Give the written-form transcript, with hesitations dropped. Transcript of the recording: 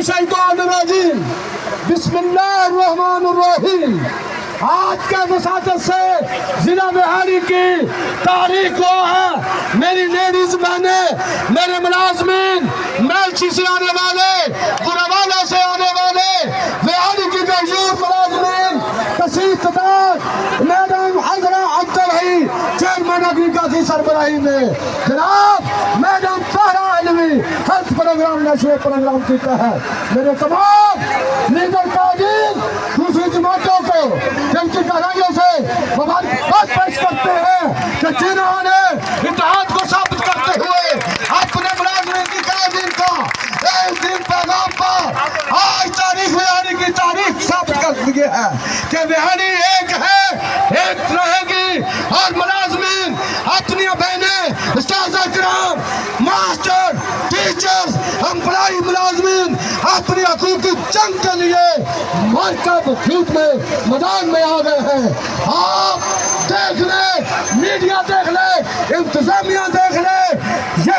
الشیطان الرجیم بسم اللہ الرحمن الرحیم۔ آج کے وساطت سے ضلع بہاری کی تاریخ کو ہے، میری لیڈیز بہنیں، میرے ملازمین، میلچی سے آنے والے، گروالا سے آنے والے، بہاری کی یوتھ ملازمین، تشریف دار madam Hazra Abdul Hai chairman Africa کی سربراہی میں، جناب madam Tahira Alvi health programme national programme کی تحت میرے تمام لیڈر قائدین دوسری جماعتوں کو جن کی گہرائیوں سے مبارکباد پیش کرتے ہیں کہ جنہوں نے اتحاد کو ثابت کرتے ہوئے اپنے ملازمین کی قائدین کا ایک دن پیغام پر آج تاریخ بہاری کی تاریخ ثابت کر دی ہے کہ بہاری ایک ہے، ایک رہے گی، اور ملازمین اپنی بہنیں، اساتذہ کرام، ماسٹر، ٹیچرز، امپلائی ملازمین اپنی حقوق کی جنگ کے لیے مرکب خود میں میدان میں آ گئے ہیں۔ آپ دیکھ لیں، میڈیا دیکھ لیں، انتظامیہ دیکھ لیں،